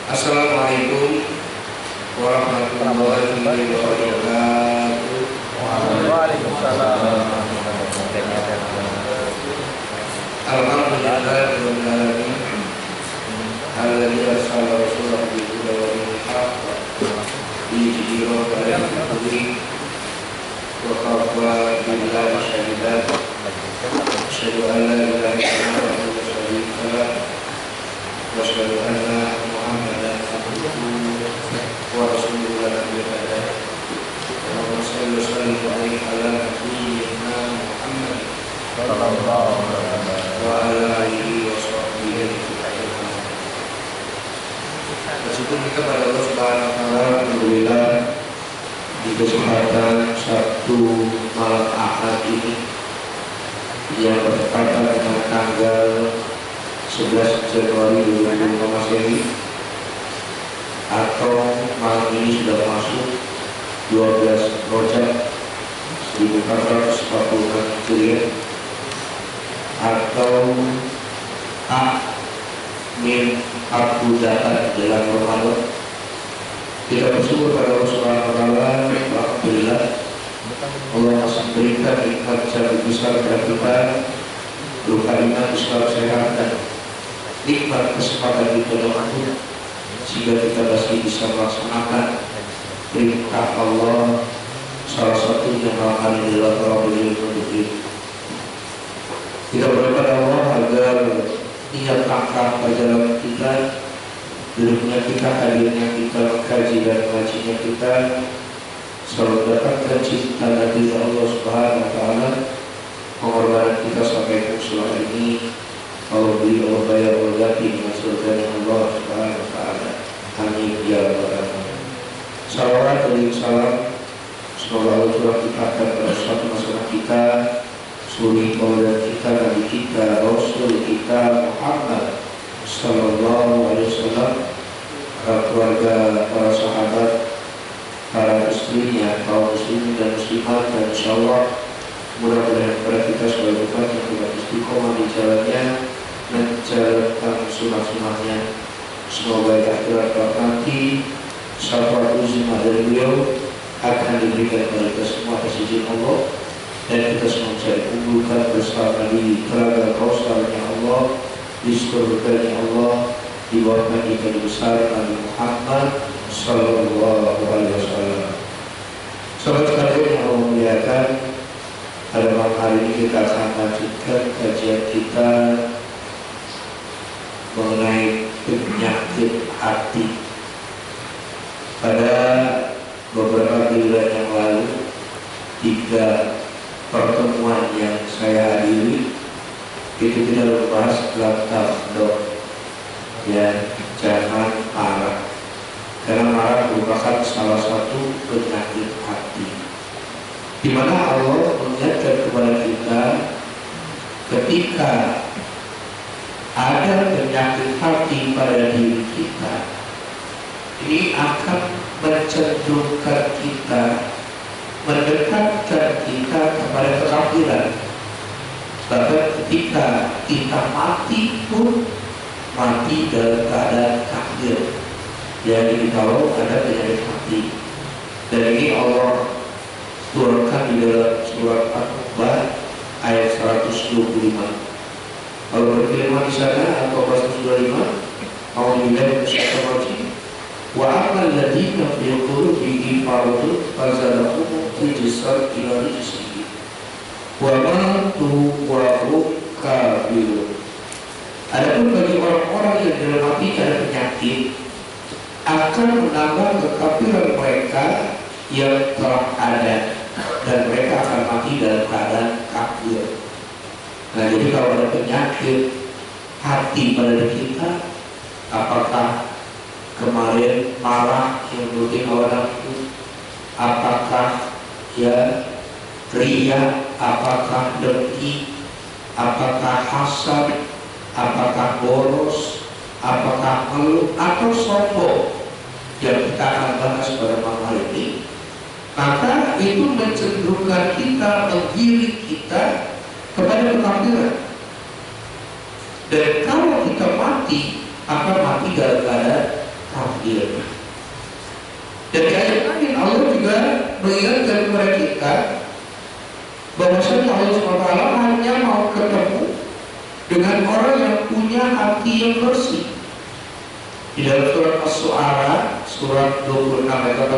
Assalamualaikum warahmatullahi wabarakatuh. Waalaikumsalam. Alhamdulillahirrahmanirrahim. Alladzi arsala rasulahu bil huda wa dinil haqq liyudhhirahu 'ala dini wa kafa billahi shahidan. Asyhadu an la ilaha illallah wahdahu la syarika lah wa asyhadu anna Muhammadan abduhu wa rasuluhu la nabiyya ba'dahu. Allahumma shalli wa sallim ala nabiyyina Muhammad Sallallahu alaihi wasallam. wa ala alihi wa sahbihi ajma'in. Bersyukur kita pada Allah Subhanahu wa taala, alhamdulillah di kesempatan Sabtu malam Ahad ini yang bertepatan dengan tanggal 11 Januari 2005 Masehi, atau malam ini sudah masuk 12 Rajab 1446 Hijriah, atau Amin Abu Datan dalam Ramadan. Kita bersyukur pada Allah Subhanahu wa taala, alhamdulillah Allah masih berikan nikmat yang besar kepada kita berupa iman, Islam, sehat, dan nikmat kesempatan kita waktu, sehingga kita masih bisa melaksanakan perintah Allah, salah satunya melakukan adalah Rabbul Alamin. Kita berdoa pada Allah agar niat langkah perjalanan kita, duduknya kita, hadirnya kita, mengkaji dan mengajinya kita selalu mendapatkan cinta dari Allah Subhanahu wa taala. Pengorbanan kita sampai selama ini Allah beri, Allah bayar, Allah ganti dengan surga Allah Subhanahu wa taala. Amin ya rabbal alamin. Salawat dan salam semoga Allah curahkan pada suatu masalah kita, suri kaulah kita, nabi kita, rasul kita Muhammad sallallahu alaihi wasallam, para keluarga, para sahabat, para istrinya, kaum muslimin dan muslimat, dan insyaallah mudah-mudahan kepada kita sebagai umat yang tidak istiqomah di jalannya, menjalankan sunat-sunatnya. Semoga di akhirat nanti syafaat uzma dari beliau akan diberikan kepada kita semua atas izin Allah, dan kita semua mencari kumpulkan bersama di telaga kausalnya Allah, di surganya Allah, di bawah naungan besar Nabi Muhammad sallallahu alaihi wasallam. Sahabat sekalian yang Allah muliakan, pada malam hari ini kita akan lanjutkan kajian kita mengenai penyakit hati. Pada beberapa bulan yang lalu, 3 pertemuan yang saya hadiri itu kita membahas tentang tafdok, ya, jangan marah, karena marah merupakan salah satu penyakit hati, di mana Allah mengingatkan kepada kita ketika ada penyakit hati pada diri kita, ini akan mencenderungkan kita, mendekatkan kita kepada kekafiran. Bahkan ketika kita mati pun mati dalam keadaan kafir. Jadi kalau ada penyakit hati, dan ini Allah turunkan di dalam surat At-Taubah ayat 125. Allah berfirman di sana, atau 125, A'udzubillahi minasyaitonir rajim. Wa amal ladina fi qulubihim maradun fazadahum rijsan ila rijsihim wa matu wa hum kafirun. Adapun bagi orang-orang yang dalam hatinya ada penyakit, akan menambah kekafiran mereka yang telah ada, dan mereka akan mati dalam keadaan kafir. Nah, jadi kalau ada penyakit hati pada diri kita, apakah kemarin marah yang menuruti hawa nafsu, apakah ya ria, apakah dengki, apakah hasad, apakah boros, apakah ngeluh atau sombong, yang kita akan bahas pada malam hari ini, maka itu mencenderungkan kita, menggiring kita kepada kekafiran. Dan kalau kita mati, akan mati dalam keadaan kafir. Dan di ayat lain Allah juga mengingatkan kepada kita bahwasanya Allah SWT hanya mau ketemu dengan orang yang punya hati yang bersih. Di dalam surat As-Su'ara, surat 26 ayat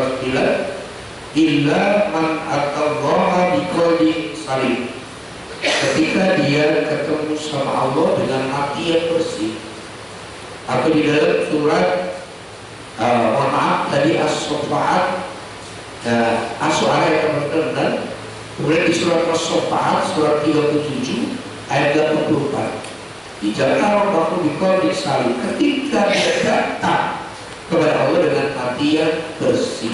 9, illa man atallaha biqalbin salim. Ketika dia ketemu sama Allah dengan hati yang bersih. Atau di dalam surat mohon maaf tadi As-Sofa'at, As-Su'ara ayat 26, kemudian di surat As-Sofa'at surat 37 ayat 84. Bicara waktu biqalbin salim, ketika dia datang kepada Allah dengan hati yang bersih.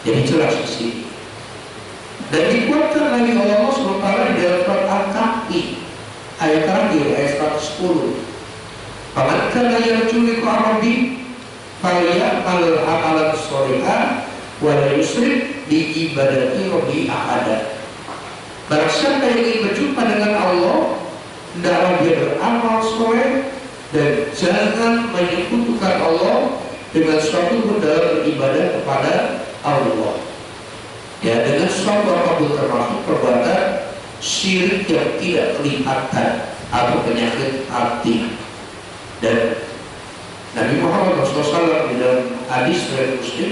Jadi jelas di sini. Dan dikuatkan lagi oleh Allah SWT di dalam surat Al-Kahfi ayat terakhir ayat 110. Faman kana yarju liqa'a rabbih falyamal amalan sholihan wa la yusyrik bi ibadati rabbih ahada. Barang siapa yang ingin berjumpa dengan Allah, hendaklah dia beramal soleh dan jangan menyekutukan Allah dengan suatu dalam beribadah kepada Allah. Ya, dengan suatu apapun termasuk perbuatan syirik yang tidak kelihatan atau penyakit hati. Dan Nabi Muhammad SAW di dalam hadis riwayat Muslim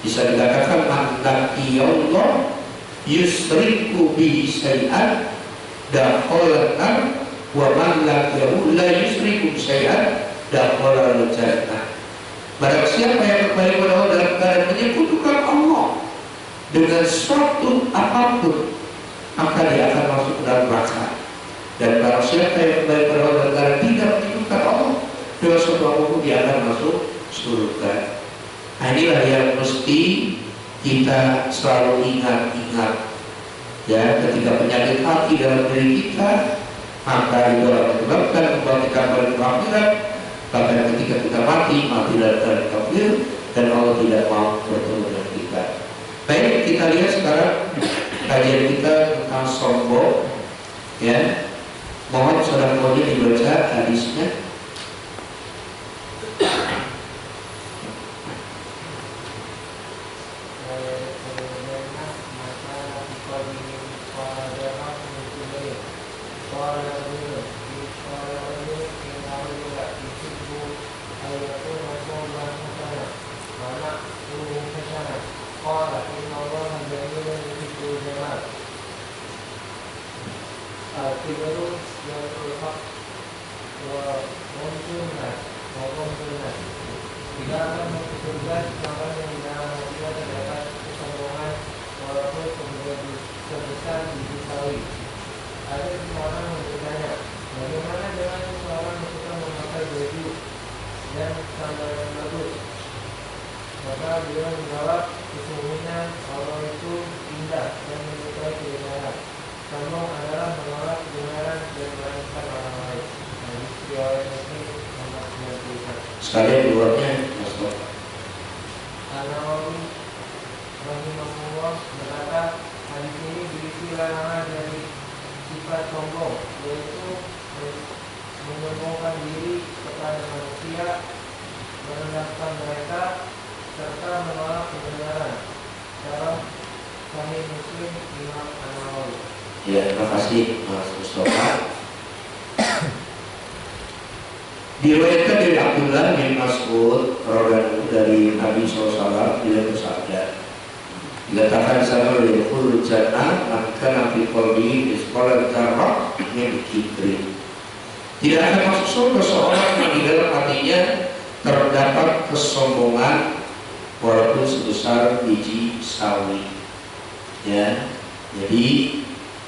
bisa dikatakan man laqiyallah yusriku bihi syai'an dakhala an wa man laqiyahu la yusriku bihi syai'an dakhala al-jannah. Barang siapa yang kembali kepada Allah dalam keadaan menyekutukan Allah dengan suatu apapun, maka dia akan masuk ke dalam neraka. Dan barang siapa yang kembali kepada Allah dalam keadaan tidak menyekutukan Allah dengan suatu apapun, dia akan masuk surga. Nah, inilah yang mesti kita selalu ingat-ingat. Ya, ketika penyakit hati dalam diri kita, maka itu akan menyebabkan membuat kita berkekafiran. Bahkan ketika kita mati dalam keadaan kafir, dan Allah tidak mau bertemu dengan kita. Baik, kita lihat sekarang kajian kita tentang sombong. Ya, mohon saudara-saudari dibaca hadisnya. Sekalian keluarnya Mas Bapak. An-Nawawi rahimahullah berkata, hadis ini berisi larangan dari sifat sombong, yaitu menyombongkan diri kepada manusia, merendahkan mereka, serta menolak kebenaran. Dalam Sahih Muslim Imam An-Nawawi. Ya, terima kasih Mas Mustafa. Diriwayatkan dari Abdullah bin Mas'ud radhiyallahu dari Nabi SAW, beliau bersabda, dikatakan sama oleh Qul jannah man kana fi qalbihi mithqala dzarrah min kibrin. Tidak akan masuk surga seorang yang di dalam hatinya terdapat kesombongan walaupun sebesar biji sawi. Ya, jadi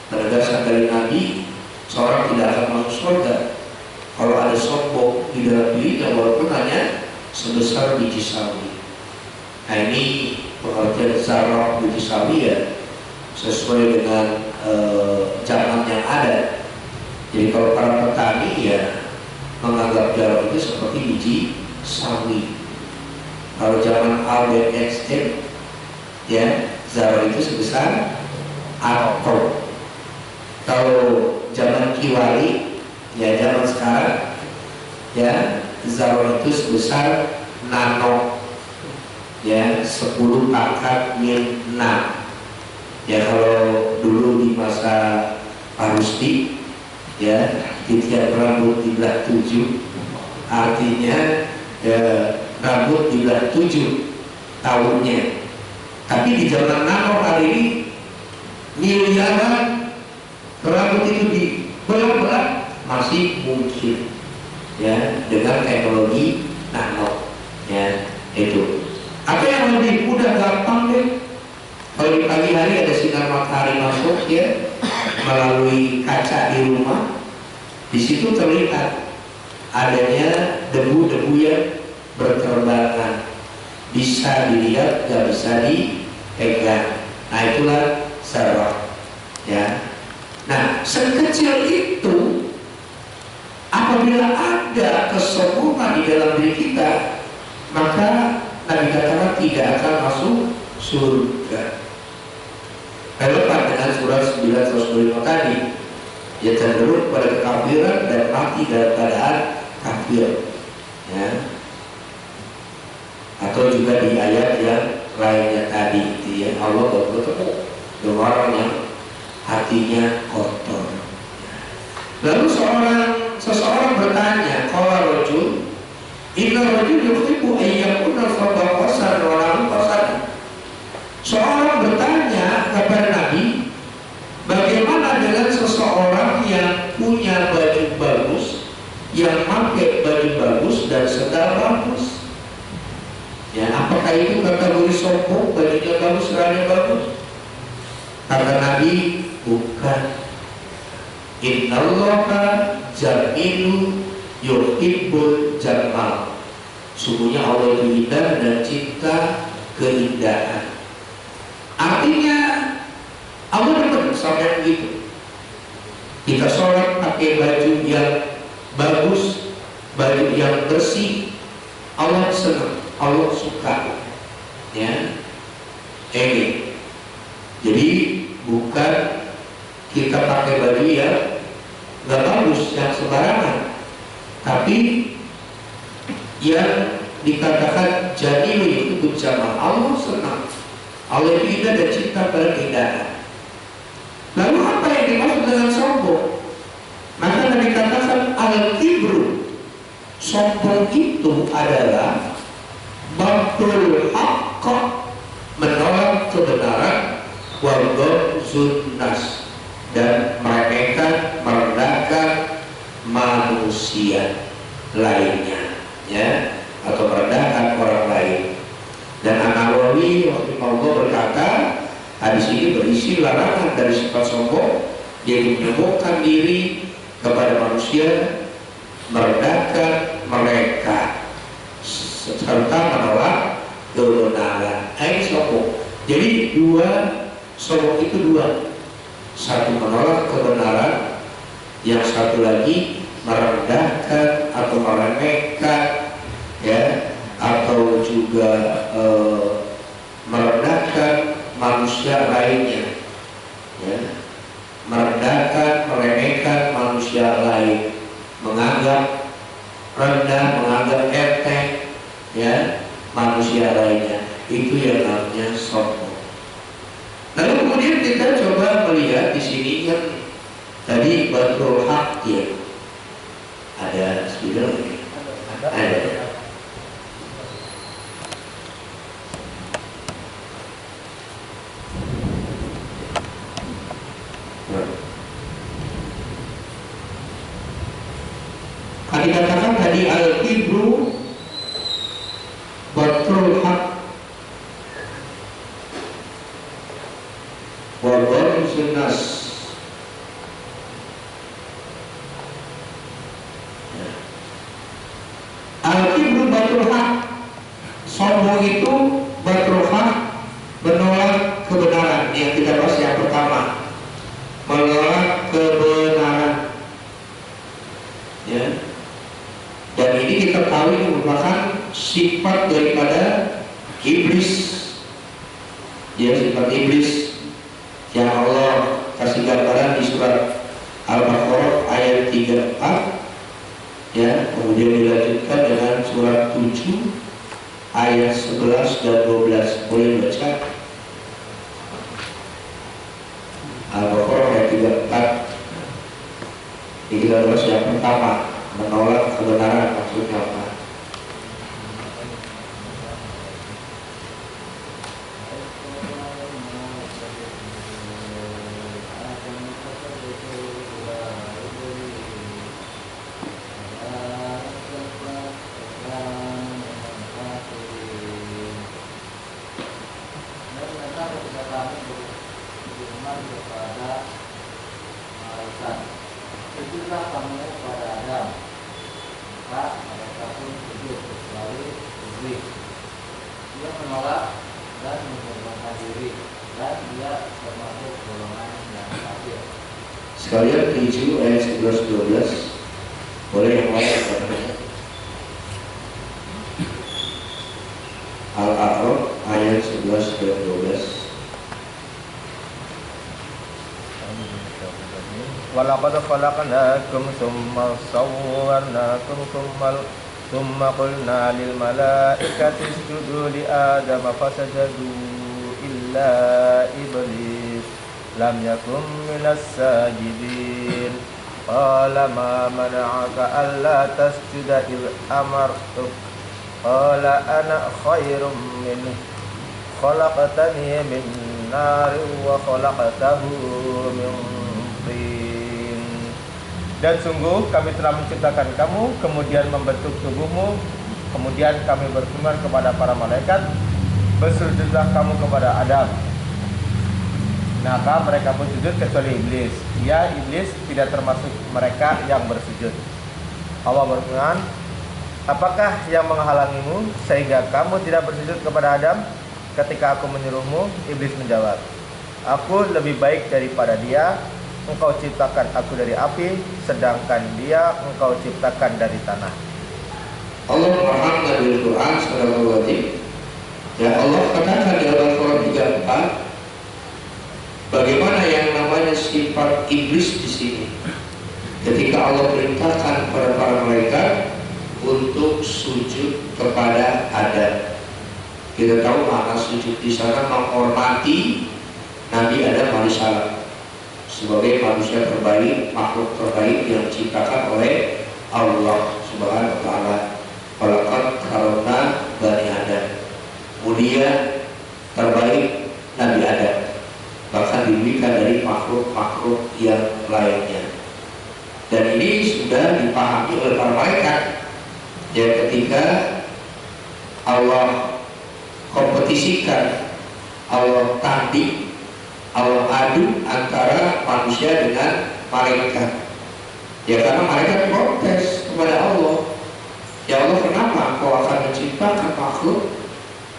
berdasarkan dari Nabi, seorang tidak akan masuk surga kalau ada sombong di dalam dirinya walaupun hanya sebesar biji sawi. Nah, ini pengertian zarrah biji sawi ya, sesuai dengan zaman yang ada. Jadi kalau para petani ya menganggap jarak itu seperti biji sawi. Kalau zaman Al dan Einstein, ya, zarah itu sebesar atom. Kalau zaman Kiwali, ya zaman sekarang, ya, zarah itu sebesar nano, ya, 10 pangkat min 6. Ya, kalau dulu di masa Pak Rusdi, ya, titian rambut dibelah 7, artinya ya, rambut dibelah 7 tahunnya. Tapi di zaman nano hari ini miliaran rambut itu dibelah-belah masih mungkin, ya, dengan teknologi nano, ya, itu. Apa yang lebih mudah, gampang deh. Kalau di pagi hari ada sinar matahari masuk, ya, melalui kaca di rumah, di situ terlihat adanya debu-debu yang berterbangan, bisa dilihat, nggak bisa dipegang. Nah, itulah zarah, ya. Nah, sekecil itu, apabila ada kesombongan di dalam diri kita, maka Nabi katakan tidak akan masuk surga. Relevan dengan surat 925 tadi, ya, cenderung pada kekafiran dan mati dalam keadaan kafir, ya. Atau juga di ayat yang lainnya tadi, ya, Allah bertemu dengan orang yang hatinya kotor. Lalu seseorang bertanya, qala rajul, inna rajul yuhibbu ayyakuna sadaqasan wa lahu qasan. Seorang bertanya kepada Nabi, bagaimana dengan seseorang yang punya baju bagus, yang pakai baju bagus dan sedang bagus? Ya, apakah itu kategori sombong, bajunya bagus, seraganya bagus? Kata Nabi, bukan. Innallaha jamilu yuhibbul jamal. Sungguhnya Allah itu indah dan cinta keindahan. Artinya Allah demen sampai begitu. Kita sholat pakai baju yang bagus, baju yang bersih, Allah senang, Allah suka, ya. Ini jadi bukan kita pakai baju yang nggak bagus, yang sembarangan, tapi yang dikatakan jadilu itu jamal, Allah senang, Allah itu indah dan cinta pada keindahan. Lalu apa yang dimaksud dengan sombong? Maka dikatakan al-kibru, sombong itu adalah batul haqq, menolak kebenaran, wal ghadzun nas, dan meremehkan, merendahkan manusia lainnya, ya, atau merendahkan orang lain. Dan An-Nawawi waktu Allah berkata, hadis ini berisi larangan dari sifat sombong, yaitu menyembuhkan diri kepada manusia, merendahkan mereka, serta menolak kebenaran. Ini sombong. Jadi sombong itu dua. Satu menolak kebenaran, yang satu lagi merendahkan atau meremehkan, ya, atau juga merendahkan manusia lainnya, ya, merendahkan, meremehkan manusia lain, menganggap rendah, menganggap enteng, ya, manusia lainnya. Itu yang namanya sombong. Lalu kemudian kita coba melihat di sini kan tadi batul haq, ya, ada spidol ini, ada. Dikatakan tadi al-kibru batul haq wa ghadzun nas. Al-kibru batul haq, sombong itu batul haq, menolak kebenaran. Yang kita bahas yang pertama, menolak kebenaran, ya. Dan ini kita tahu ini merupakan sifat daripada iblis, ya sifat iblis yang Allah kasih gambaran di surat Al-Baqarah ayat 34, ya, kemudian dilanjutkan dengan surat 7 ayat 11 dan 12. Boleh baca Al-Baqarah ayat 34. Ini kita bahas yang pertama, menolak kebenaran. Maksudnya apa? Sujudlah kamu kepada Adam, maka mereka pun sujud kecuali iblis. Dia menolak dan mengorbankan diri, dan dia termasuk golongan yang kafir. Sekalian 7 ayat 11-12. Boleh yang lain baca. Al-A'raf ayat 11 dan 12. Walaqad khalaqnakum tsumma sawwarnakum tsumma qulna lil malaikati isjudu li adama fasajadu illa iblis lam yakun minas sajidin. Qala ma mana'aka alla tasjuda id amartuk. Qala ana khairum minhu khalaqtani min narin wa khalaqtahu min tin. Dan sungguh kami telah menciptakan kamu, kemudian membentuk tubuhmu. Kemudian kami berfirman kepada para malaikat, bersujudlah kamu kepada Adam. Maka mereka pun sujud kecuali iblis. Ya, iblis tidak termasuk mereka yang bersujud. Allah berfirman, apakah yang menghalangimu sehingga kamu tidak bersujud kepada Adam ketika aku menyuruhmu? Iblis menjawab, aku lebih baik daripada dia. Engkau ciptakan aku dari api, sedangkan dia engkau ciptakan dari tanah. Allah berfirman di Quran surah Al-Waqiah. Ya, Allah katakan di Al-Quran 34, bagaimana yang namanya sifat iblis di sini. Ketika Allah perintahkan kepada para malaikat untuk sujud kepada Adam. Kita tahu makna sujud di sana menghormati Nabi Adam alaihissalam sebagai manusia terbaik, makhluk terbaik yang diciptakan oleh Allah Subhanahu wa taala. Walaqad karramna bani Adam. Mulia, terbaik Nabi Adam. Bahkan diberikan dari makhluk-makhluk yang lainnya. Dan ini sudah dipahami oleh para malaikat. Ya, ketika Allah kompetisikan, Allah tanding, Allah adu antara manusia dengan malaikat. Ya, karena malaikat protes kepada Allah. Ya Allah, kenapa kau akan menciptakan makhluk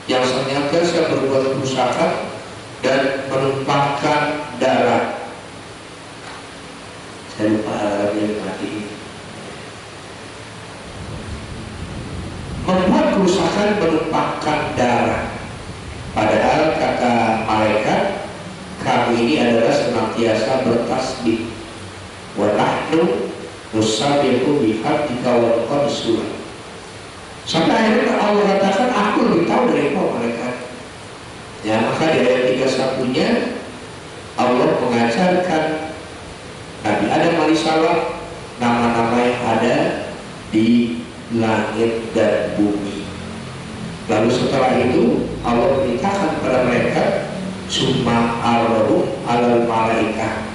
yang senantiasa berbuat kerusakan dan menumpahkan darah? Saya lupa Arabnya mati. Membuat kerusakan, menumpahkan darah. Padahal kata malaikat, kami ini adalah senantiasa bertasbih. Wa nahnu nusabbihu bihamdika wa nuqaddisuka. Sampai akhirnya Allah katakan, aku lebih tahu dari kau malaikat. Ya, maka di ayat 31-nya Allah mengajarkan Nabi Adam alaihissalam nama-nama yang ada di langit dan bumi. Lalu setelah itu Allah perintahkan kepada mereka, summa arwahum alal malaikah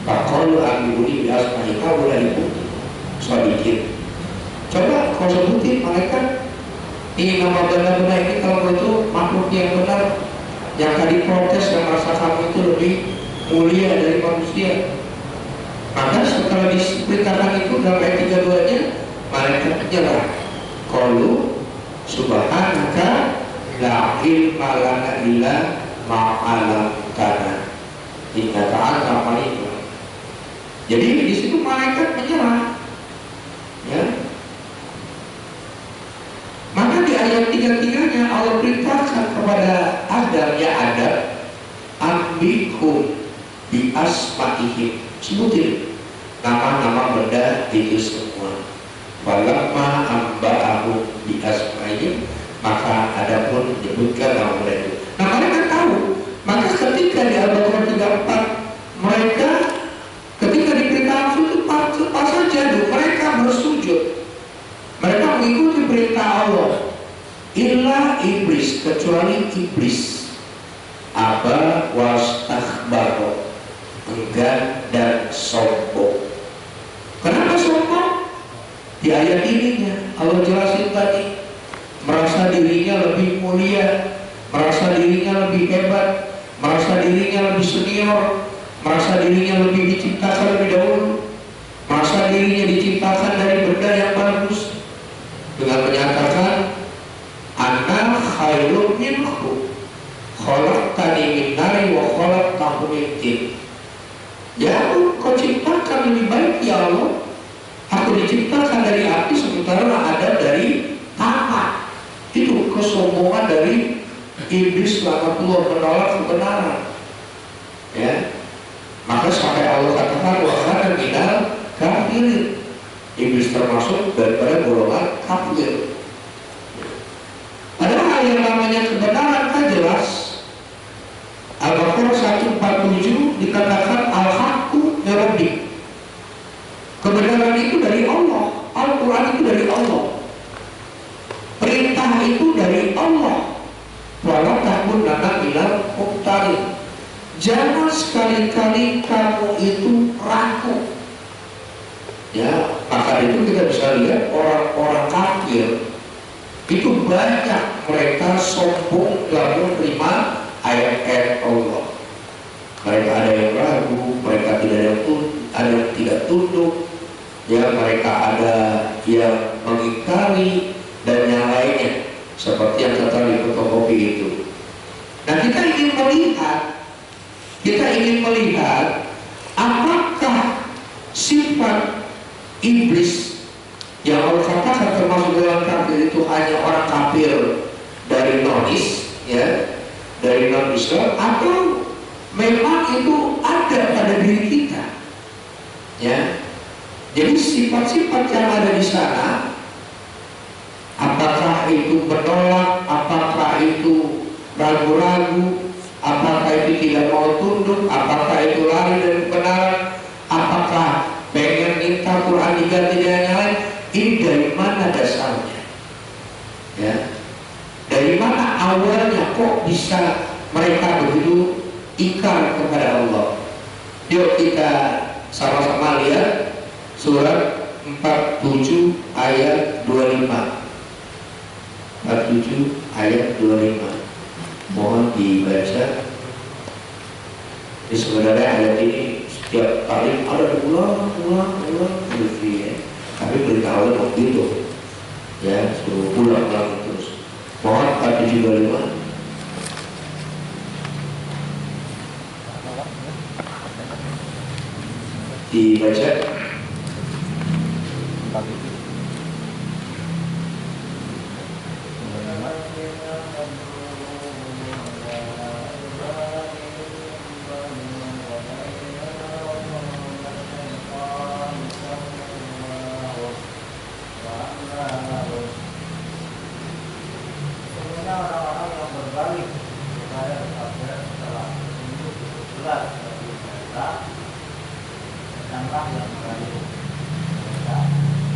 faqalu ambuni bi asma'i haulaikum shadiqin. Coba kau sebutin malaikat, ini nama benar-benar ini kalau itu makhluk yang benar, yang tadi protes yang merasa kamu itu lebih mulia dari manusia. Maka setelah diperintahkan itu dalam ayat 32-nya, malaikat menyerah. Qalu subhanaka la ilma lana illa ma'alamtana innaka antal alim. Jadi di situ malaikat menyerah. Ya. Maka di ayat 33-nya Allah perintahkan dalamnya ada ambikum bi asma'ihim, sebutin nama-nama benda itu semua. Walamma amba'ahum bi asma'ihim, maka ada pun menyebutkan nama benda itu. Nah mereka tahu, maka ketika di Al-Baqarah 34 mereka ketika diperintahkan sujud pas saja mereka bersujud, mereka mengikuti perintah Allah. Illa iblis, kecuali iblis, aba wastakbaro, enggan dan sombong. Kenapa sombong? Di ayat ininya Allah jelasin tadi, merasa dirinya lebih mulia, merasa dirinya lebih hebat, merasa dirinya lebih senior, merasa dirinya lebih diciptakan lebih dahulu, merasa dirinya diciptakan dari benda yang bagus, dengan menyatakan ana khairun minhu khalaqtani min nari wa khalaqtahu min tin. Ya, kau ciptakan lebih baik ya Allah, aku diciptakan dari api sementara ada dari tanah. Itu kesombongan dari iblis laknatullah, menolak kebenaran. Ya, maka sampai Allah katakan wa kana minal kafirin, iblis termasuk daripada golongan kafir. Padahal yang namanya kebenaran kan jelas. Al-Baqarah 147 dikatakan al-haqqu min rabbik. Kebenaran itu dari Allah, Al-Quran itu dari Allah, perintah itu dari Allah. Wala takunanna minal mumtarin. Jangan sekali-kali kamu itu ragu. Ya, maka itu kita bisa lihat orang-orang kafir itu banyak mereka sombong dalam menerima ayat-ayat Allah. Mereka ada yang ragu, mereka ada yang tidak tunduk, ya mereka ada yang mengingkari dan yang lainnya, seperti yang kata di fotokopi itu. Nah kita ingin melihat apakah sifat iblis yang Allah katakan termasuk dalam kafir itu hanya orang kafir dari non-is, ya, dari non-Islam, atau memang itu ada pada diri kita, ya. Jadi sifat-sifat yang ada di sana, apakah itu menolak, apakah itu ragu-ragu, apakah itu tidak mau tunduk, apakah itu lari dari kebenaran, apakah pengen minta Quran diganti dan yang lain, ini dari mana dasarnya? Ya, dari mana awalnya kok bisa mereka begitu ingkar kepada Allah? Yuk kita sama-sama lihat surat 47 ayat 25. 47 ayat 25. Mohon dibaca. Ini sebenarnya ayat ini setiap kali ada ulang ya. Tapi beritahu begitu, ya, suruh pulang terus. Mohon 47 25 dibaca. Orang-orang yang berbalik kepada kepada setelah untuk bersurat bagi mereka, sedangkan yang berbalik mereka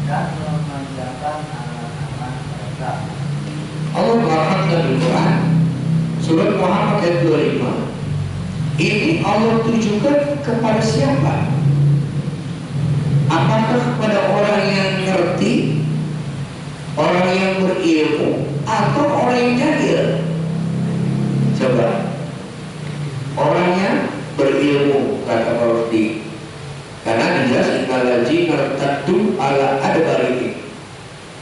dan memanjakan anak-anak mereka. Allah mengatakan di Quran surat Muhammad ayat 25. Ini Allah tujukan kepada siapa? Apakah kepada orang yang ngerti, orang yang berilmu, atau orang yang jahil? Coba. Orang yang berilmu, kata Al-Qur'an. Karena dijelas innalladzina irtaddu ala adbarihim,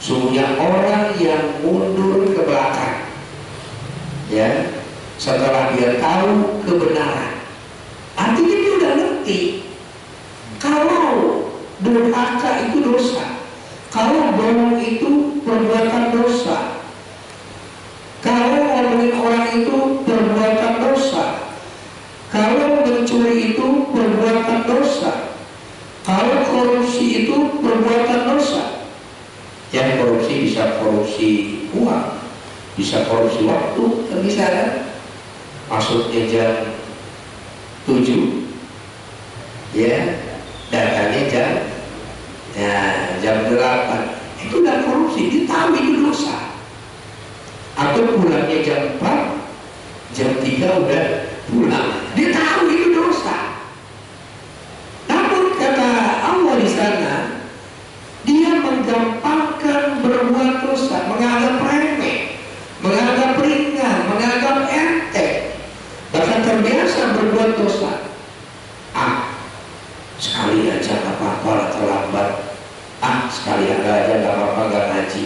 sungguhnya orang yang mundur ke belakang, ya, setelah dia tahu kebenaran. Artinya dia udah ngerti kalau durhaka itu dosa, kalau bohong itu perbuatan dosa, kalau ngomongin orang itu perbuatan mencuri itu perbuatan dosa. Kalau korupsi itu perbuatan dosa. Yang korupsi bisa korupsi uang, bisa korupsi waktu, kan bisa kan? Masuknya jam 7, ya, datangnya jam 8. Itu udah korupsi, dia tahu itu dosa. Atau pulangnya jam 4, jam 3 udah pulang, dia tahu itu dosa. Namun kata Allah di sana, dia menggampangkan berbuat dosa, menganggap remeh, menganggap ringan, menganggap enteng, bahkan terbiasa berbuat dosa. Sekali aja gak apa-apa lah terlambat. Sekali aja gak apa-apa gak ngaji.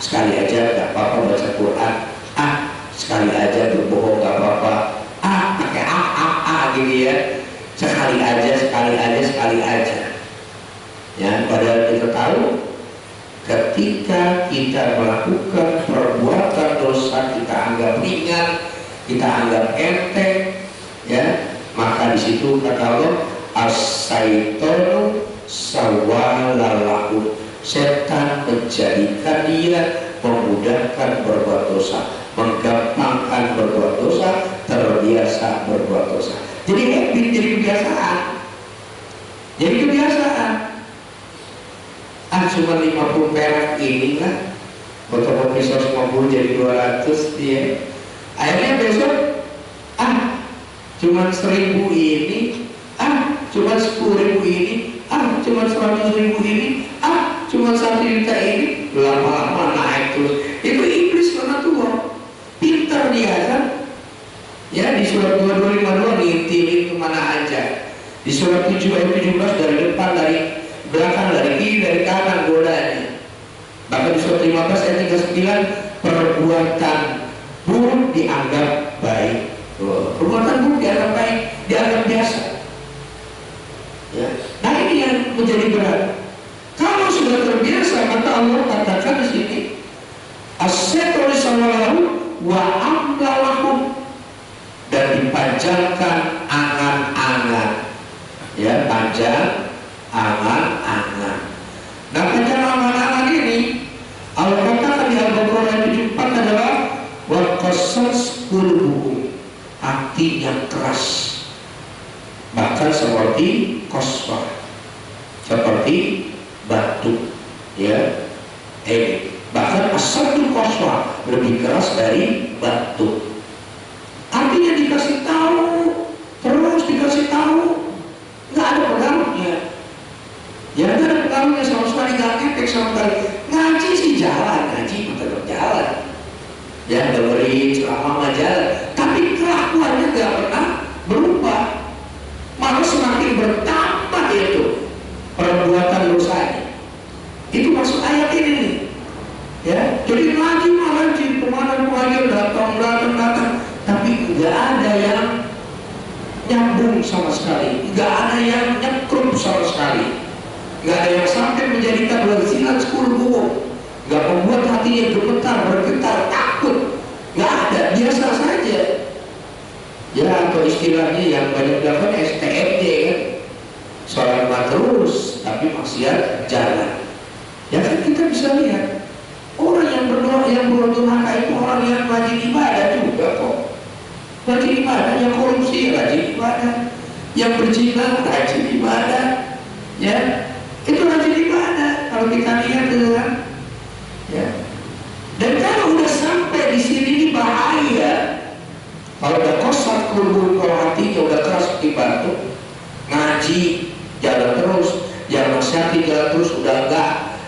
Sekali aja gak apa-apa baca Quran. Sekali aja berbohong gak apa-apa. Pakai gitu ya. Sekali aja. Ya, padahal kita tahu ketika kita melakukan perbuatan dosa kita anggap ringan, kita anggap enteng, ya, maka di situ kata Allah, as-syaitanu sawwalalahu, setan menjadikan dia memudahkan berbuat dosa, menggampangkan berbuat dosa, terbiasa berbuat dosa. Jadi habit, jadi kebiasaan. Cuma 50 perak ini lah, fotokopi 150 jadi 200 dia. Akhirnya besok cuma 1000 ini, cuma 10.000 ini, cuma 100.000 ini, cuma 1 juta ini, lama-lama naik terus. Itu iblis mana tuh? Pintar dia kan? Ya, di surat 2252 diintilin kemana aja. Di surat 7 ayat 17 dari depan, dari belakang, dari kiri, dari kanan godanya. Bahkan di surat 15 ayat 39, perbuatan buruk dianggap baik. Perbuatan buruk dianggap baik, dianggap biasa. Ya. Nah ini yang menjadi berat. Kalau sudah terbiasa, maka Allah katakan di sini, as-syaitanu sawwalahu wa amlalahum, dan dipanjangkan angan-angan. Ya, panjang angan-angan. Nah, panjang angan-angan ini Allah katakan di Al-Baqarah ayat 74 adalah wa qasas qulubuhum, hati yang keras, bahkan seperti qaswah, seperti batu, ya. Bahkan asadul qaswah, lebih keras dari batu. Artinya dikasih tahu, terus dikasih tahu, nggak ada pengaruhnya. Ya nggak ada pengaruhnya sama sekali, nggak efek sama sekali. Ngaji sih jalan, ngaji tetap jalan. Ya dengerin ceramah jalan, tapi kelakuannya nggak pernah berubah, malah semakin bertambah itu perbuatan dosanya. Itu maksud ayat ini nih. Ya, jadi ngaji ngaji, kemana datang, tapi nggak ada yang nyambung sama sekali, nggak ada yang nyekrup sama sekali, nggak ada yang sampai menjadikan bersilat 10 buah, nggak membuat hatinya gemetar, bergetar, takut, nggak ada, biasa saja. Ya, atau istilahnya yang banyak dilakukan STMJ kan, sholat terus tapi maksiat jalan. Ya kan kita bisa lihat orang yang berdoa, yang durhaka itu orang yang rajin ibadah juga kok. Rajin ibadah, yang korupsi rajin ibadah, yang berzina rajin ibadah, ya itu rajin ibadah. Kalau kita lihat itu kan, ya. Dan kalau udah sampai di sini ini bahaya. Kalau udah kosat kulubul, kalau hatinya udah keras seperti batu, ngaji jalan terus, yang nasihati jalan terus, udah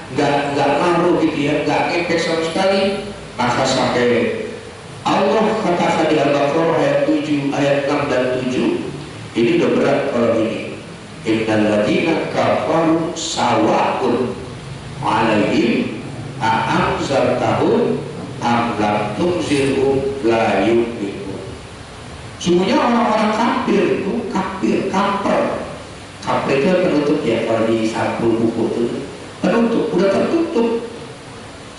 nggak ngaruh gitu ya, nggak efek sama sekali, maka sampai Allah katakan di Al-Baqarah ayat 7, ayat 6 dan 7, ini udah berat kalau ini. Innal ladzina kafaru sawa'un 'alaihim a'anzartahum am lam tunzirhum la yu'minun. Sungguhnya orang-orang kafir itu kafir itu penutup ya, kalau di sampul buku itu penutup, udah tertutup.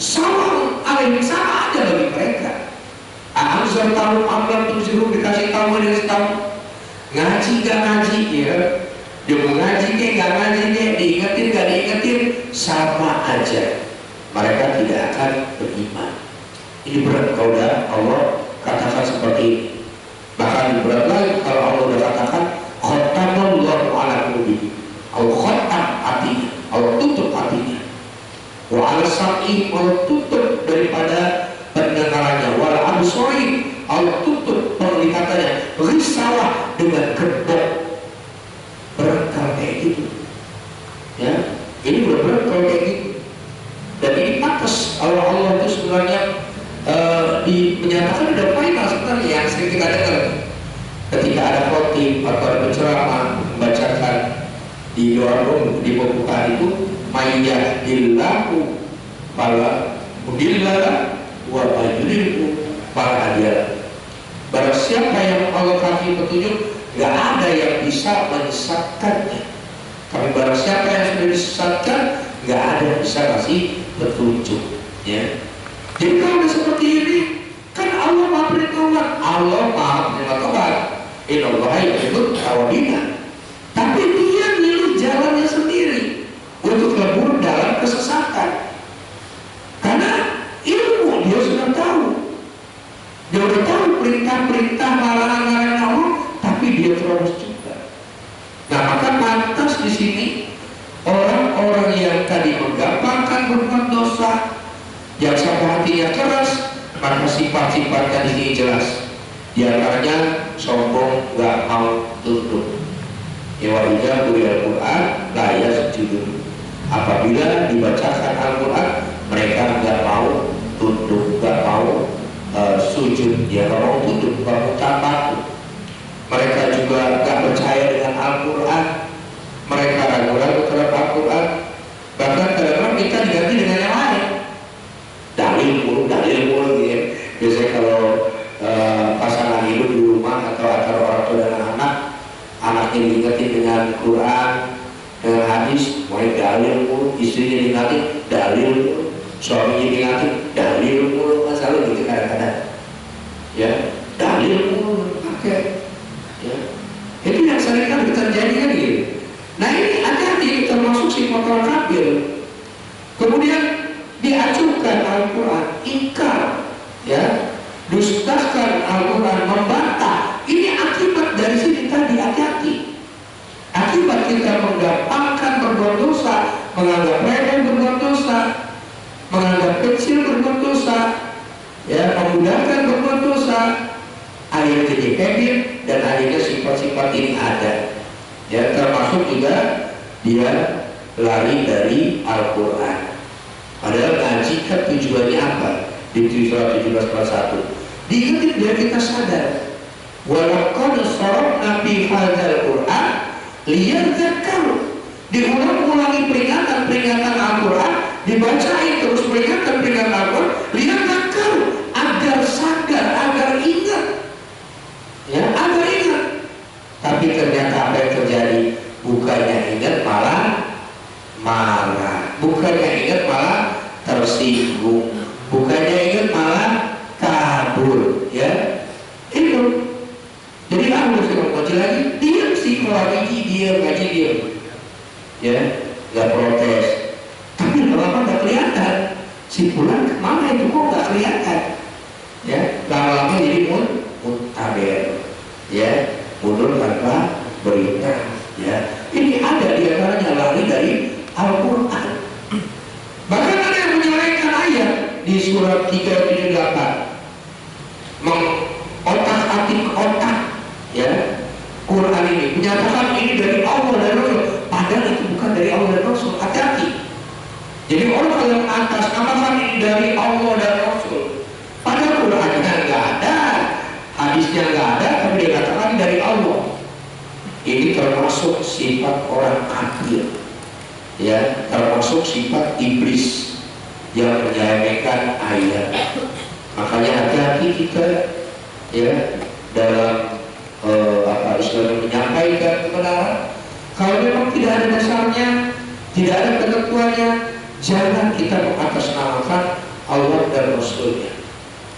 Sawa'un 'alaihim, sama aja bagi mereka. Anzar tahu amlam tunziru, dikasih tahu, dikasih tahu. ngaji gak ngaji ya, dia mau ngaji kayak gak ngaji kayak, diingetin gak diingetin, sama aja mereka tidak akan beriman. Ini berat kalau udah Allah katakan seperti ini. Bahkan berat lagi kalau Allah udah katakan khatamallahu ala qulubihim, Allah khatam hatinya, Allah tutup hatinya, wa ala sam'i, Allah tutup daripada pendengarannya, wa ala absari, Allah tutup penglihatannya, risawah dengan gembok. Berat kalau kayak gitu ya, ini berat kalau kayak gitu. Dan ini pantas Allah itu sebenarnya menyatakan udah final sebenarnya, yang sering kita dengar ketika ada khotib atau ada penceramah membacakan di doa di pembukaan itu, mayyadillahu fala mudilla wa mayyudilhu fala hadiya. Barang siapa yang Allah kasih petunjuk, gak ada yang bisa menyesatkannya. Tapi barang siapa yang sudah disesatkan, gak ada yang bisa kasih petunjuk ya. Jadi kalau seperti ini kan Allah maha perhitungan, Allah maha menerima tobat, innallaha yuhibbut tawwabin. Tapi dia milih jalannya sendiri untuk lebur dalam kesesatan. Karena ilmu dia sudah tahu, dia sudah tahu perintah-perintah, larangan-larangan Allah, tapi dia terus juga. Nah maka pantas di sini orang-orang yang tadi menggampangkan berbuat dosa, yang sampai hatinya keras, maka sifat-sifatnya di sini jelas. Di antaranya sombong, gak mau tunduk. Ya idza quri'al Qur'an la yasjudun. Apabila dibacakan Al-Qur'an, mereka gak mau tunduk, gak mau sujud, ya gak mau tunduk, gak mau taat. Mereka juga gak percaya dengan Al-Quran, mereka ragu-ragu terhadap Al-Quran. Bahkan kadang-kadang kita diganti dengan yang lain, dalil mulu gitu ya. Biasanya kalau pasangan hidup di rumah atau antara orang tua dan anak, anaknya diingetin dengan Quran, dengan hadis, mulai dalil mulu, istrinya diingetin dalil mulu, suaminya diingetin dalil mulu, masalah gitu kadang-kadang ya, dalil mulu pakai ya. Itu yang seringkali terjadi kan gitu. Nah ini hati-hati, termasuk sifat orang kafir. Kemudian diacukan Al-Quran, ingkar ya, dustakan Al-Quran, membantah. Ini akibat dari sini tadi, hati-hati. Akibat kita menggampangkan berbuat dosa, menganggap remeh berbuat dosa, menganggap kecil berbuat dosa ya, memudahkan berbuat dosa, akhirnya jadi habit, dan akhirnya sifat-sifat ini ada ya, termasuk juga dia lari dari Al-Quran. Padahal ngaji kan tujuannya apa? Di surah 17:1 diingetin biar kita sadar, walaqad sarafna fi hadzal Qur'an liyadzakkaru. Diulang-ulangi peringatan-peringatan Al-Quran, dibacain terus peringatan-peringatan Al-Quran, liyadzakkaru, agar sadar, agar ingat ya, agar ingat. Tapi ternyata apa yang terjadi? Bukannya ingat malah marah, bukannya ingat malah tersinggung, bukannya ingat malah kabur ya. Itu jadi aku sudah ngaji lagi, diam sih, kalau ngaji diam ya, nggak protes. Tapi lama-lama nggak kelihatan si pulang kemana itu, kok nggak kelihatan ya, lama-lama jadi muntaber ya, mundur tanpa berita ya. Ini ada di antaranya lari dari Al-Quran. Bahkan ada yang menyelewengkan ayat di surat 378, mengotak-atik otak ya Quran ini, menyatakan ini dari Allah dan Rasul, padahal itu bukan dari Allah dan Rasul. Hati-hati. Jadi orang yang atas katakan ini dari Allah dan Rasul, padahal Qurannya nggak ada, hadisnya nggak ada, tapi dia katakan dari Allah. Ini termasuk sifat orang kafir ya, termasuk sifat iblis yang menyelewengkan ayat. Makanya hati-hati kita ya dalam Islam menyampaikan kebenaran. Kalau memang tidak ada dasarnya, tidak ada ketentuannya, jangan kita mengatasnamakan Allah dan Rasulnya.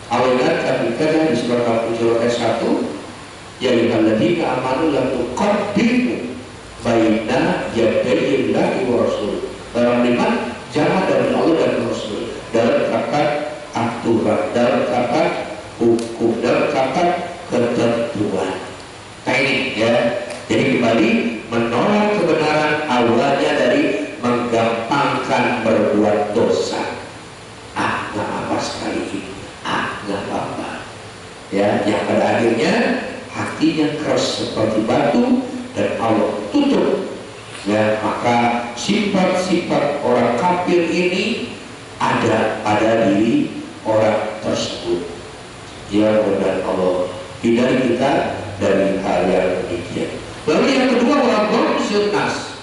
Allah ingatkan kita di surah 47 ayat 1, ya ayyuhalladzina amanu la tuqaddimu baina yadayillahi wa rasul. Barang beriman jangan dari Allah dan Rasul dalam kata aturan, dalam kata hukum, dalam kata ketentuan. Nah ini ya, jadi kembali menolak kebenaran awalnya dari menggampangkan berbuat dosa. Nggak apa sekali ini, nggak apa-apa. Ya, yang pada akhirnya hatinya keras seperti batu dan Allah tutup. Ya, maka sifat-sifat orang kafir ini ada pada diri orang tersebut. Ya, mudah Allah hindari kita dari hal yang demikian. Lalu yang kedua, waghamzun nas.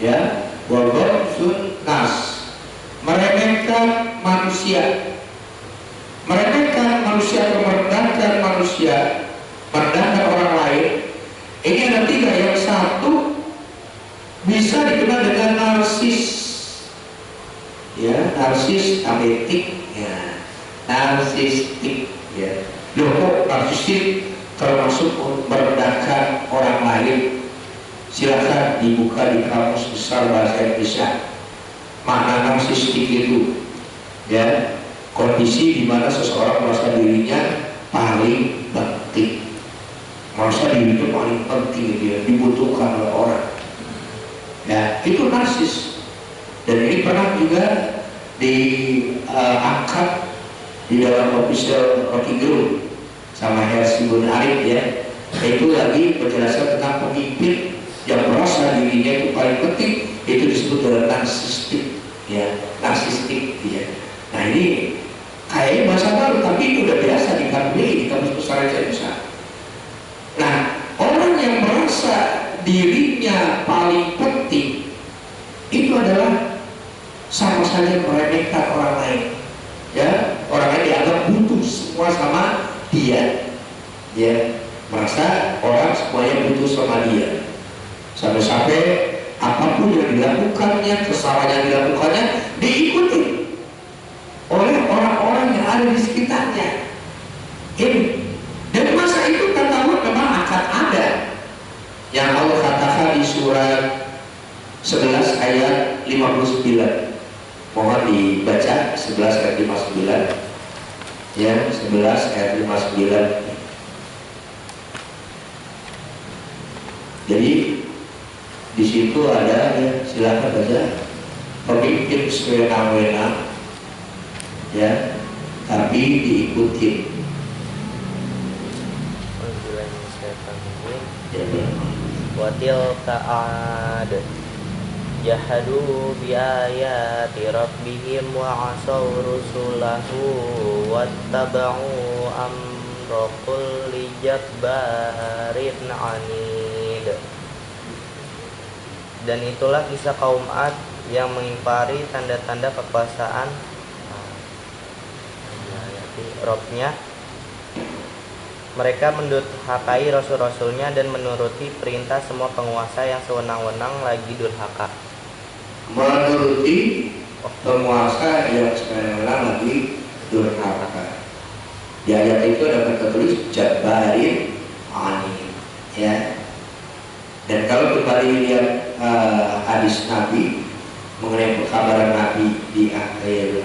Ya, waghamzun nas, meremehkan manusia. Meremehkan manusia atau merendahkan manusia, merendahkan orang lain. Ini ada tiga. Yang satu bisa dikenal dengan narsis. Ya, narsis ametik, ya, narsistik, ya. Loh, kok narsistik termasuk merendahkan orang lain? Silakan dibuka di kamus besar bahasa Indonesia. Makna narsistik itu, ya, kondisi di mana seseorang merasa dirinya paling penting, merasa dirinya paling penting, dia dibutuhkan oleh orang. Ya, itu narsis. Dan ini pernah juga diangkat di dalam official Rocky Gerung sama Hersi Bun Arif, ya. Itu lagi penjelasan tentang pemimpin yang merasa dirinya itu paling penting, itu disebut dengan narsistik, ya, narsistik, ya. Nah ini kayaknya bahasa baru, tapi itu udah biasa di KBBI, di Kamus Besar Indonesia. Nah, orang yang merasa dirinya paling penting itu adalah sama saja meremehkan orang lain. Ya, orang lain dianggap butuh semua sama dia. Ya, merasa orang semuanya butuh sama dia. Sampai-sampai apapun yang dilakukannya, kesalahan yang dilakukannya diikuti oleh orang-orang yang ada di sekitarnya. Ini, dan masa itu kata Allah memang akan ada. Yang Allah katakan di surat 11 ayat 59. Mohon dibaca 11 ayat 59. Ya, 11 ayat 59. Jadi di situ ada, ya, silakan baca, pemimpin sewenang-wenang, ya, tapi diikuti. Watil ta'ad jahadu biayati rabbihim wa asaw rusulahu wattaba'u amra kulli jabbarin anid. Dan itulah kisah kaum Ad yang mengingkari tanda-tanda kekuasaan Robnya. Mereka mendurhakai rasul-rasulnya dan menuruti perintah semua penguasa yang sewenang-wenang lagi durhaka. Menuruti penguasa yang sewenang-wenang lagi durhaka. Di ayat itu ada tertulis Jabbarin Anid, ya. Dan kalau kembali lihat hadis Nabi mengenai pekabaran Nabi di akhir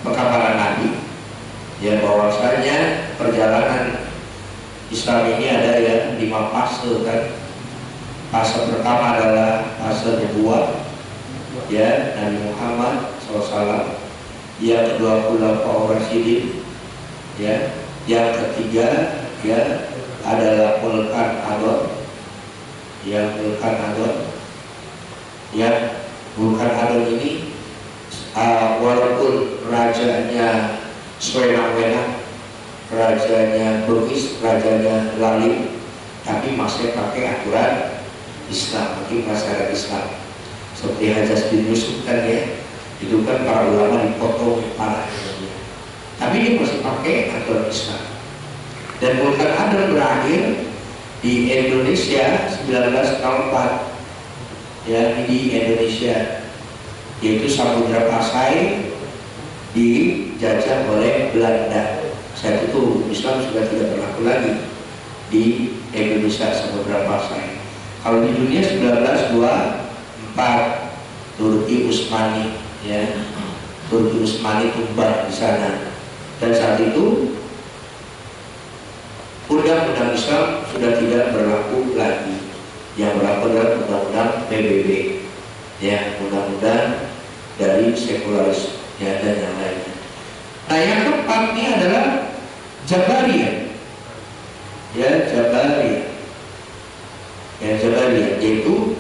pekabaran Nabi, ya, bahwasanya perjalanan Islam ini ada ya 5 fase, kan. Fase pertama adalah fase nubuwah, ya, Nabi Muhammad SAW. Yang kedua Khulafaur Rasyidin, ya. Yang ketiga, ya, adalah Mulkan Adon, ya, Mulkan Adon, ya. Mulkan Adon ini walaupun rajanya sewenang-wenang, rajanya Bugis, rajanya Lalim, tapi masih pakai aturan Islam, pakai masyarakat Islam. Seperti Hajjaj bin Yusuf, kan, ya, itu kan para ulama dipotong kepala, tapi dia masih pakai aturan Islam. Dan Mulkan Adon berakhir di Indonesia 1904, ya, di Indonesia, yaitu Samudra Pasai dijajah oleh Belanda. Saat itu Islam sudah tidak berlaku lagi, di Indonesia beberapa saya. Kalau di dunia 1924 Turki Utsmani, ya, Turki Utsmani tumbang di sana. Dan saat itu undang-undang Islam sudah tidak berlaku lagi. Yang berlaku adalah undang-undang PBB, ya, undang-undang dari sekularisme, ya, dan yang lainnya. Nah, yang keempat ini adalah Jabariyah, ya, Jabariyah, ya, Jabariyah, yaitu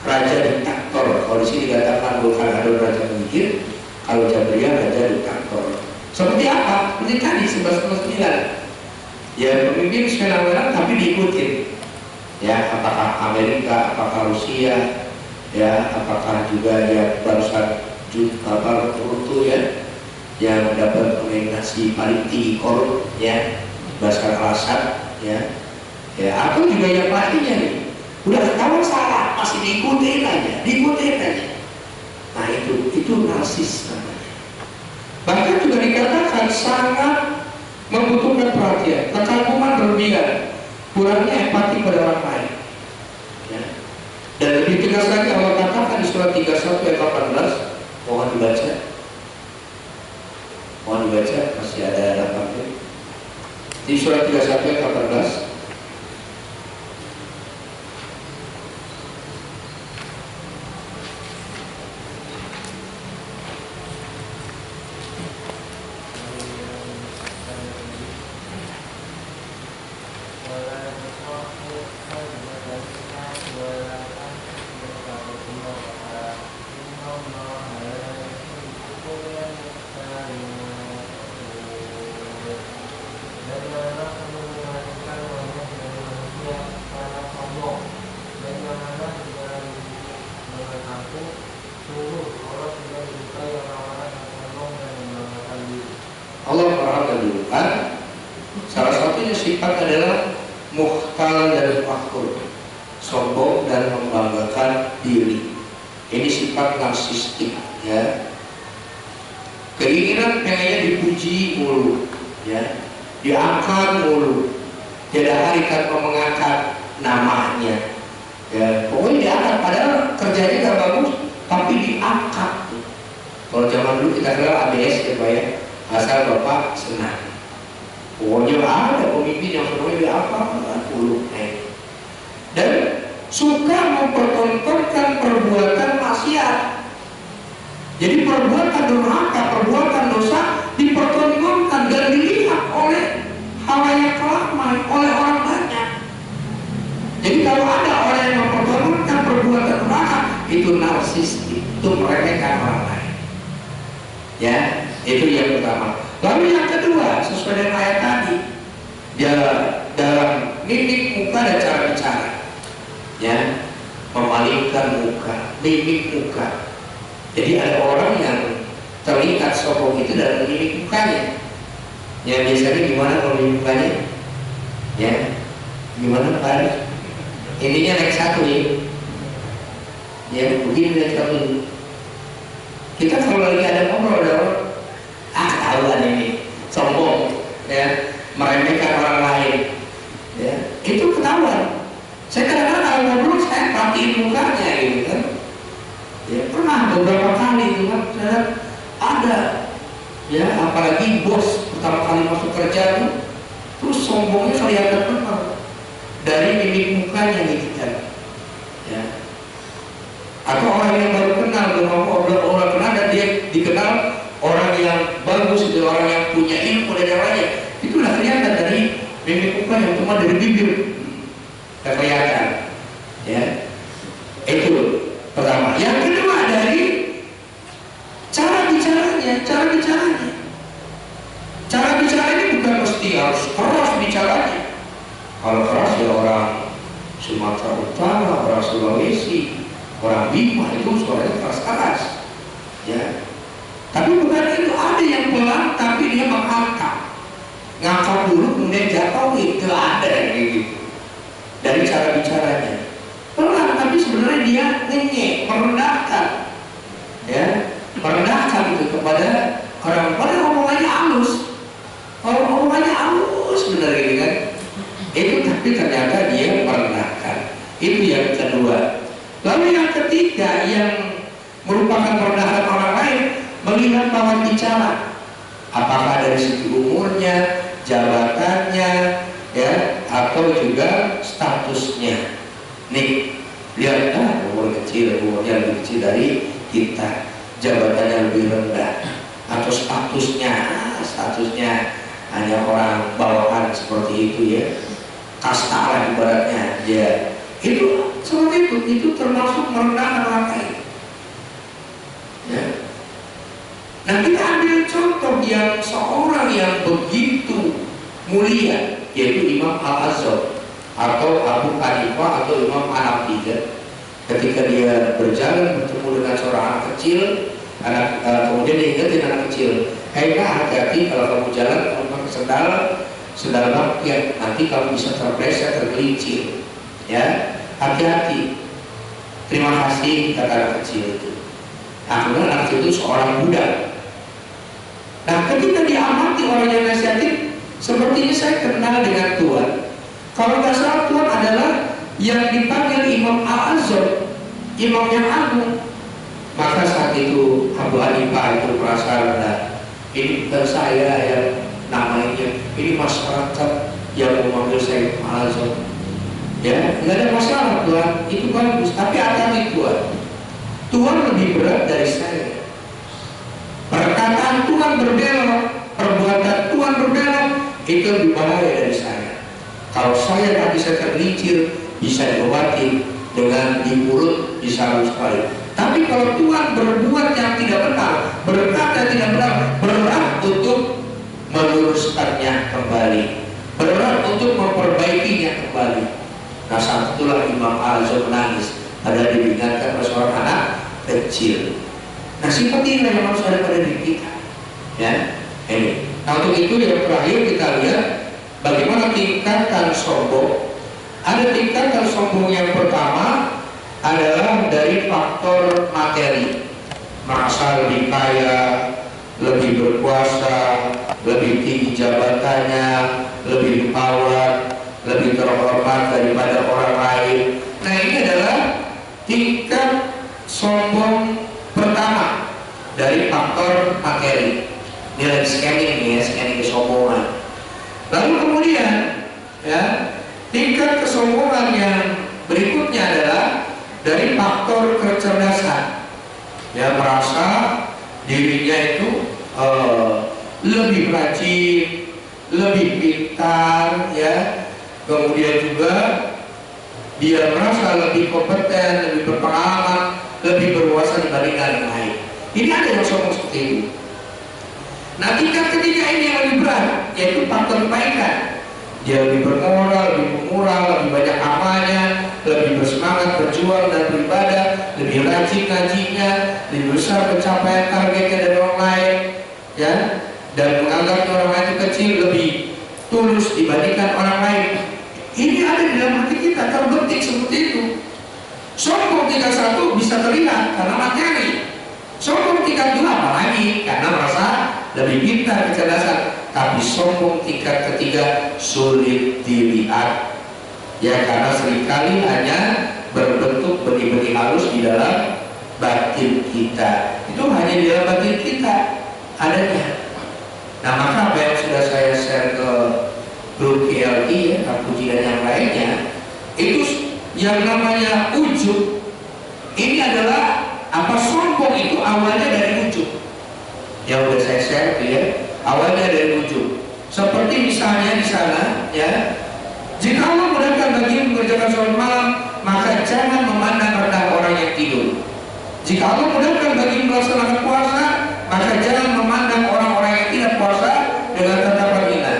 raja diktator. Kalau di sini dikatakan bukan ada raja pemikir, kalau Jabariyah raja diktator. Seperti apa? Seperti tadi 1199. Ya, pemimpin sekarang tapi diikutin. Ya, apakah Amerika, apakah Rusia, ya, apakah juga yang barusan Rutu, ya, yang mendapat nominasi paling tinggi korup, ya, Bashar al-Assad, ya, ya, atau juga yang pastinya nih, udah ketahuan salah, masih diikutin aja. Nah, itu narsis namanya. Bahkan juga dikatakan sangat membutuhkan perhatian, kekaguman berlebihan, kurangnya empati pada orang lain, ya. Dan lebih tegas lagi Allah katakan di surat 31 ayat 18, mohon dibaca, masih ada 8 di surat 31 ayat 18. Allah mengatakan salah satunya sifat adalah mukhtal dan fakhur, sombong dan membanggakan diri. Ini sifat narsistik, ya. Keinginan pengennya dipuji mulu, ya, diangkat mulu, tiada hari tanpa mengangkat namanya, ya. Pokoknya diangkat, padahal kerjanya gak bagus, tapi diangkat. Kalau zaman dulu kita kenal ABS, ya Pak, ya, asal Bapak senang. Pokoknya ada pemimpin yang semuanya diangkat mulu, dan suka mempertontonkan perbuatan maksiat. Jadi perbuatan durhaka, perbuatan dosa dipertontonkan dan dilihat oleh halayak ramai, oleh orang banyak. Jadi kalau ada orang yang mempertontonkan perbuatan durhaka, itu narsistik, itu meremehkan orang lain. Ya, itu yang pertama. Lalu yang kedua, sesuai dengan ayat tadi, dia dalam mimik muka dan cara bicara, ya, memalingkan muka, mimik muka. Jadi ada orang yang terlihat sombong itu dalam mimik mukanya. Ya, biasanya gimana kalau mimik mukanya? Ya, gimana Pak? Intinya naik satu, ya, begini naik satu. Kita kalau lagi ada ngobrol, ada orang, tahuan ini sombong, ya, meremehkan orang lain, ya, itu ketahuan. Saya kadang-kadang kalau ngobrol saya perhatiin mukanya, gitu kan. Ya, pernah beberapa kali itu kan, saya ada, ya, apalagi bos pertama kali masuk kerja tuh, terus sombongnya kelihatan benar dari mimik mukanya, gitu kan, ya. Atau orang yang baru kenal, orang kenal dan dia dikenal orang yang bagus, itu orang yang punya ilmu dan yang lainnya, itu udah kelihatan dari mimik muka yang cuma dari bibir, udah kelihatan, ya. Itu pertama. Yang kedua dari cara bicaranya. Cara bicara ini bukan mesti harus keras bicaranya. Kalau keras ya orang Sumatera Utara, orang Sulawesi, orang Bima itu suaranya keras-keras, ya. Tapi bukan itu, ada yang pelan tapi dia mengangkat, ngangkat dulu kemudian jatuh, itu ada yang gitu. Dari cara bicaranya pelan tapi sebenarnya dia ngenyek, merendahkan, ya, merendahkan itu kepada orang. Padahal omongannya halus, omongannya halus benar gitu kan. Itu tapi Itu yang kedua. Lalu yang ketiga yang merupakan merendahkan orang lain, melihat lawan bicara, apakah dari segi umurnya, jabatannya, ya, atau juga statusnya. Nih, lihat, umurnya lebih kecil dari kita, jabatannya lebih rendah, atau statusnya hanya orang bawahan seperti itu ya, kasta lah ibaratnya, ya. Itu seperti itu termasuk merendahkan orang lain. Ya. Nah, kita ambil contoh yang seorang yang begitu mulia, yaitu Imam Al-Azhar atau Abu Hanifah atau Imam Hanafi. Ketika dia berjalan bertemu dengan seorang anak kecil, kemudian dia ingetin anak kecil, hati-hati kalau kamu jalan kamu pakai sendal rakyat, nanti kamu bisa terpleset, tergelincir. Ya, hati-hati. Terima kasih, kata anak kecil itu. Nah, kemudian anak kecil itu seorang budak. Nah, ketika diamati orang yang nasihatin, sepertinya saya kenal dengan Tuhan. Kalau nggak salah Tuhan adalah yang dipanggil Imam Al-Azhar, Imam yang agung. Maka saat itu Abu Hanifah itu merasa rendah. Ini bukan saya yang namanya, ini masyarakat yang memanggil saya Imam Al-Azhar. Ya, nggak ada masalah Tuhan, itu bagus. Tapi hati-hati Tuhan lebih berat dari saya. Perkataan Tuhan berbelok, perbuatan Tuhan berbelok, itu lebih bahaya dari saya. Kalau saya tak bisa tergelincir, bisa diobati dengan di mulut, bisa sekali. Tapi kalau Tuhan berbuat yang tidak benar, berkata tidak benar, berat untuk meluruskannya kembali, berat untuk memperbaikinya kembali. Nah, saat itulah Imam Al-Azhar menangis, padahal diingatkan oleh seorang anak kecil. Nah, seperti inilah yang harus ada pada diri kita. Ya, ini. Nah, untuk itu yang terakhir kita lihat bagaimana tingkatan sombong. Ada tingkatan sombong yang pertama adalah dari faktor materi, merasa lebih kaya, lebih berkuasa, lebih tinggi jabatannya, lebih power, lebih terhormat daripada orang lain. Nah, ini adalah tingkat sombong pertama dari faktor materi. Nilai scanning ya, scanning kesombongan. Lalu kemudian ya, tingkat kesombongan yang berikutnya adalah dari faktor kecerdasan. Ya, merasa dirinya itu lebih rajin, lebih pintar, ya. Kemudian juga dia merasa lebih kompeten, lebih berpengalaman, lebih berwawasan dibandingkan yang lain. Ini ada yang sombong seperti itu. Nah, tingkat ketiga ini yang lebih berat, yaitu faktor kebaikan. Dia lebih bermoral, lebih memurah, lebih banyak amalnya, lebih bersemangat berjuang dan beribadah, lebih rajin ngajinya, lebih besar pencapaian targetnya dari orang lain, ya, dan menganggapnya orang lain itu kecil, lebih tulus dibandingkan orang lain. Ini ada di dalam hati kita, terbetik seperti itu. Sombong tingkat satu bisa terlihat karena materi. Sombong tingkat dua apalagi karena merasa lebih pintar, kecerdasan. Tapi sombong tingkat ketiga sulit dilihat, ya, karena seringkali hanya berbentuk benih-benih halus di dalam batin kita. Itu hanya di dalam batin kita adanya. Nah, maka apa yang sudah saya share ke grup KLI, ya, puji dan yang lainnya, itu yang namanya ujub. Ini adalah apa, sombong itu awalnya dari ujub. Yang udah saya share, ya, awalnya dari ujub. Seperti misalnya di sana, ya, jika Allah mudahkan bagimu mengerjakan sholat malam, maka jangan memandang rendah orang yang tidur. Jika Allah mudahkan bagimu melaksanakan puasa, maka jangan memandang orang-orang yang tidak puasa dengan tatapan hina.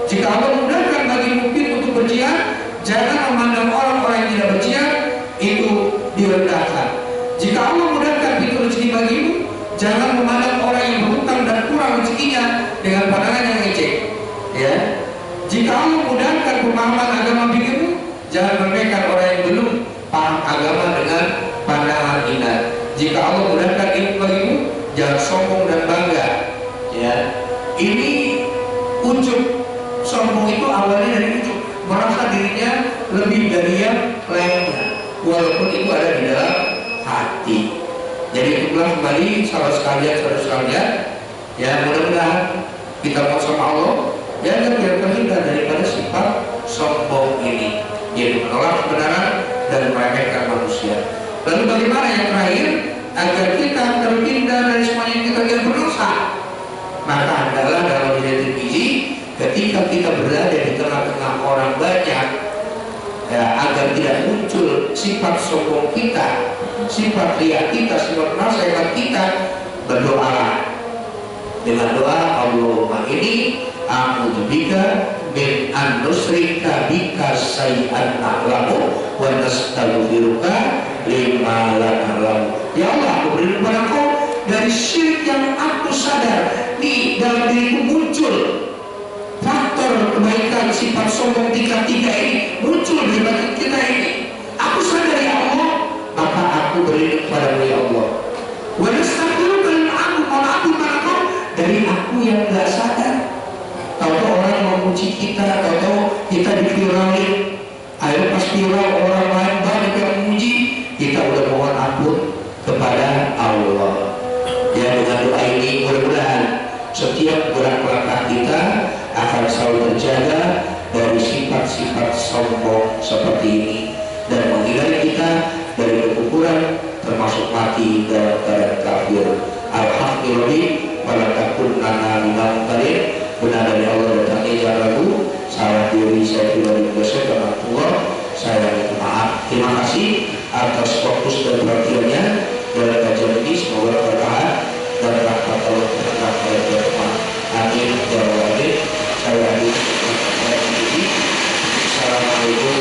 Jika Allah mudahkan bagimu untuk berjihad, jangan memandang orang-orang yang tidak berjihad itu direndahkan. Jika Allah mudahkan pintu rezeki bagimu, jangan memandang orang yang berhutang dan kurang rezekinya dengan pandangan yang ngecek. Ya, jika Allah mudahkan pemahaman agama bagimu, jangan meremehkan orang yang belum paham agama dengan pandangan hina. Jika Allah mudahkan ilmu bagimu, jangan sombong dan bangga. Ya, ini ujub. Sombong itu awalnya dari ujub, merasa dirinya lebih dari yang lainnya. walaupun itu ada di dalam hati. Jadi itulah kembali saudara sekalian, ya mudah-mudahan kita mau sama Allah, ya biar terhindar daripada sifat sombong ini, yaitu menolak kebenaran dan meremehkan manusia. Lalu bagaimana yang terakhir agar kita terhindar dari semuanya kita yang berdosa? Maka adalah dalam hadis Tirmizi, ketika kita berada di tengah-tengah orang banyak, ya, agar tidak muncul sifat sombong kita, sifat riya kita, sifat nasihat kita, berdoalah dengan doa Allahumma ini a'udzubika min an nusrika bika syai'an na'lamu wa nastaghfiruka lima la na'lamu. Ya Allah, aku berlindung pada Engkau dari syirik yang aku sadar di dalam diriku muncul faktor kebaikan sifat sombong tiga-tiga ini muncul di batin kita ini. Aku sadar ya Allah, maka aku berlindung padamu ya Allah. Wa nastaghfiruka lima aku mohon ampun pada Engkau dari aku yang tidak sadar. Tahu-tahu orang memuji kita, tahu-tahu kita diviralin. Ayo pas viral orang lain banyak yang memuji, kita udah mohon ampun kepada Allah. Ya, dengan doa ini mudah-mudahan setiap gerak langkah kita akan selalu terjaga dari sifat-sifat sombong seperti ini dan menghindari kita dari kekufuran termasuk mati dalam keadaan kafir. Alhamdulillah, walaupun nana minal mutarin, benar dari Allah datangnya jangan ragu. Salah diri saya tidak dibiasa karena Allah, saya minta maaf. Terima kasih atas fokus dan perhatiannya dalam kajian ini. Semoga berkah dan rahmat Allah berkah pada semua. Amin ya rabbal alamin. Saya Assalamualaikum